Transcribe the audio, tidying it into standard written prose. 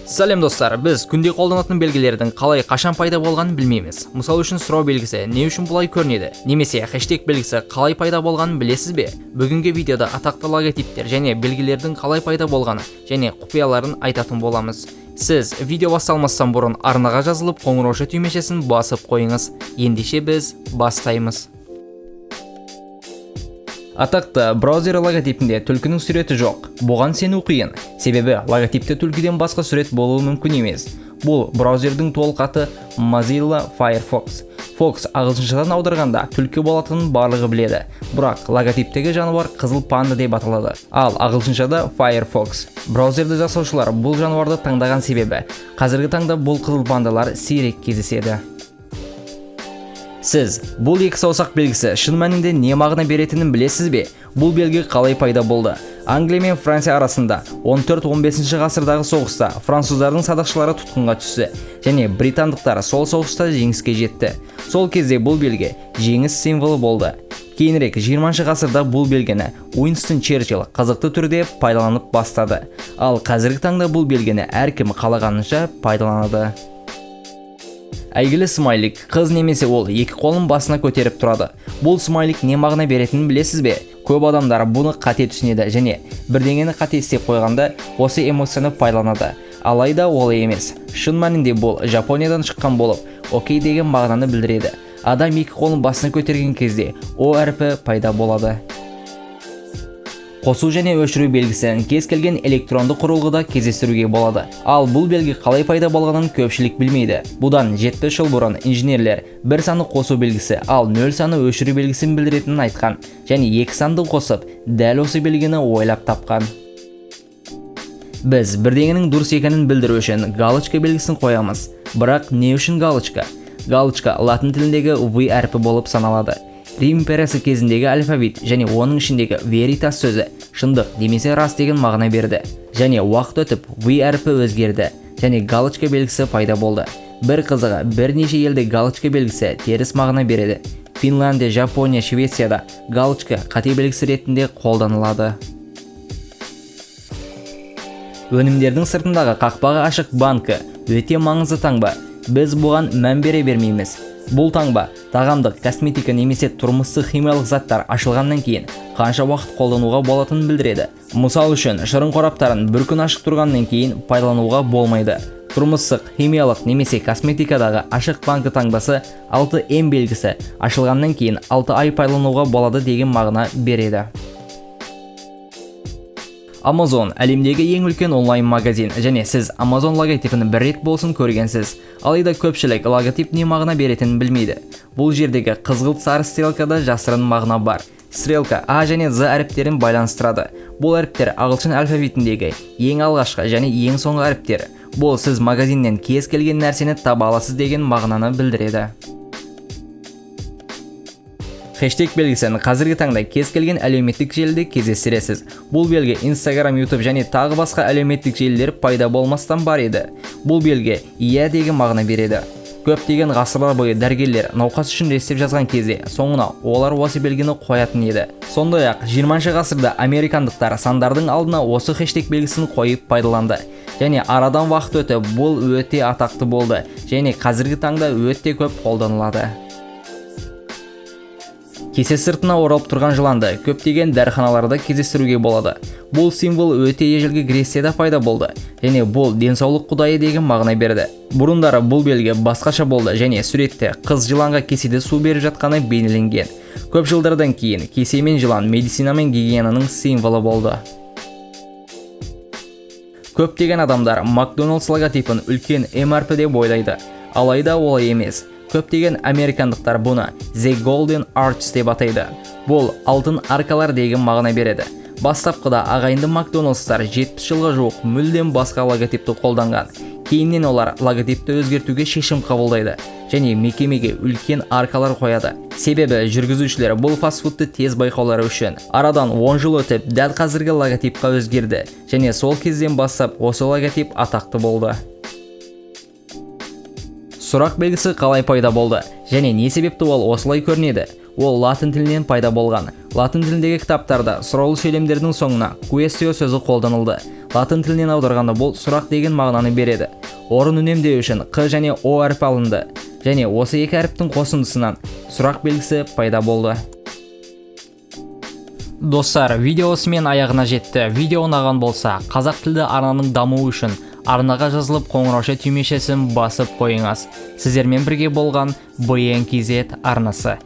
Сәлем достар, біз күнде қолданатын белгілердің қалай қашан пайда болғанын білмейміз. Мысал үшін сұрау белгісі не үшін бұлай көрінеді? Немесе хэштег белгісі қалай пайда болғанын білесіз бе? Бүгінгі видеода атақты логотиптер және белгілердің қалай пайда болғаны және құпияларын айтатын боламыз. Сіз видео басталмастан бұрын арнаға жазылып қоңырауша түймешесін басып қойыңыз. Ендеше біз бастаймыз. Атақты браузер логотипінде түлкінің суреті жоқ. Бұған сену қиын. Себебі логотипте түлкіден басқа сурет болуы мүмкін емес. Бұл браузердің толық аты Mozilla Firefox. Fox ағылшыншадан аударғанда түлкі болатынын барлығы біледі. Бірақ логотиптегі жануар қызыл панда деп аталады. Ал ағылшыншада Firefox. Браузерді жасаушылар бұл жануарды таңдаған себебі қазіргі таңда бұл қызыл пандалар сирек кездеседі. Сіз бұл екі саусақ белгісі шын мәнінде не мағына беретінін білесіз бе? Бұл белгі қалай пайда болды? Англия мен Франция арасында 14-15 ғасырдағы соғыста француздардың садақшылары тұтқынға түсті және британдықтар сол соғыста жеңіске жетті. Сол кезде бұл белгі жеңіс символы болды. Кейінірек 20 ғасырда бұл белгіні Уинстон Черчилль қызықты түрде пайдаланып бастады. Ал қазіргі таңда бұл белгіні әркім қалағанынша пайдаланады. Әйгілі смайлик, қыз немесе ол екі қолын басына көтеріп тұрады. Бұл смайлик не мағына беретінін білесіз бе? Көп адамдар бұны қате түсінеді және бірдеңені қате істеп қойғанда осы эмоцияны пайдаланады. Алайда ол емес. Шын мәнінде бұл Жапониядан шыққан болып, окей деген мағынаны білдіреді. Адам екі қолын басына көтерген кезде о әрпі пайда болады. Қосу және өшіру белгісін кез келген электронды құрылғыда кездестіруге болады. Ал бұл белгі қалай пайда болғанын көпшілік білмейді. Бұдан 70 жыл бұрын инженерлер бір саны қосу белгісі, ал 0 саны өшіру белгісін білдіретінін айтқан және екі санды қосып, дәл осы белгіні ойлап тапқан. Біз бірдеңенің дұрыс екенін білдіру үшін галочка белгісін қоямыз. Бірақ не үшін галочка? Галочка латын тіліндегі V әрпі болып саналады. Рим империясы кезіндегі алфавит және оның ішіндегі veritas сөзі шындық немесе рас деген мағына берді. Және уақыт өтіп V әрпі өзгерді және галочка белгісі пайда болды. Бір қызығы, бірнеше елде галочка белгісі теріс мағына береді. Финляндия, Жапония, Швецияда галочка қате белгісі ретінде қолданылады. Өнімдердің сыртындағы қақпағы ашық банкі өте маңызды таңба. Біз бұған мән бере бермейміз. Бұл таңба тағамдық, косметика немесе тұрмыстық химиялық заттар ашылғаннан кейін қанша уақыт қолдануға болатынын білдіреді. Мысал үшін, шырын қораптарын бір күн ашық тұрғаннан кейін пайдалануға болмайды. Тұрмыстық, химиялық немесе косметикадағы ашық банкі таңбасы 6M белгісі ашылғаннан кейін 6 ай пайдалануға болады деген мағына береді. Amazon әлемдегі ең үлкен онлайн магазин және сіз Amazon логотипін бір рет болсын көргенсіз. Алайда көпшілік логотип не мағына беретінін білмейді. Бұл жердегі қызғылт сары стрелкада жасырын мағына бар. Стрелка А және З әріптерін байланыстырады. Бұл әріптер ағылшын алфавитіндегі ең алғашқы және ең соңғы әріптер. Бұл сіз магазиннен кез келген нәрсені таба аласыз деген мағынаны білдіреді. Хэштег белгісін қазіргі таңда кез келген әлеуметтік желіде кездестіресіз. Бұл белгі Instagram, YouTube және тағы басқа әлеуметтік желілер пайда болмастан бар еді. Бұл белгі иә деген мағына береді. Көптеген ғасырлар бойы дәрігерлер науқас үшін рецепт жазған кезде соңына олар осы белгіні қоятын еді. Сондай-ақ 20 ғасырда американдықтар сандардың алдына осы хэштег белгісін қойып пайдаланды. Және арадан уақыт өтіп бұл өте атақты болды және қазіргі таңда өте көп қолданылады. Кесе сыртына оралып тұрған жыланды көптеген дәріханаларда кездестіруге болады. Бұл символ өте ежелгі Грецияда пайда болды және бұл денсаулық құдайы деген мағына берді. Бұрындары бұл белгі басқаша болды және суретте қыз жыланға кеседе су беріп жатқаны бейнеленген. Көп жылдардан кейін кесе мен жылан медицина мен гигиенаның символы болды. Көптеген адамдар Макдоналдс логотипін үлкен М әрпі деп ойлайды. Алайда олай емес. Көптеген американдықтар бұны The Golden Arches деп атайды. Бұл алтын аркалар деген мағына береді. Бастапқыда ағайынды Макдоналдстар 70 жылға жуық мүлдем басқа логотипті қолданған. Кейіннен олар логотипті өзгертуге шешім қабылдайды және мекемеге үлкен аркалар қояды. Себебі жүргізушілер бұл фастфудты тез байқаулары үшін. Арадан 10 жыл өтіп, дәл қазіргі логотипқа өзгерді және сол кезден бастап осы логотип атақты болды. Сұрақ белгісі қалай пайда болды және не себепті ол осылай көрінеді? ол латын тілінен пайда болған. Латын тіліндегі кітаптарда сұраулы сөйлемдердің соңына question сөзі қолданылды. Латын тілінен аударғанда бұл сұрақ деген мағынаны береді. Орын үнемдеу үшін Q және O әрпі алынды, және осы екі әріптің қосындысынан сұрақ белгісі пайда болды. Достар, видео осымен аяғына жетті. Видео ұнаған болса, қазақ тілді арнаның дамуы үшін арнаға жазылып қоңырауша түймешесін басып қойыңыз. Сіздермен бірге болған BNKZ арнасы.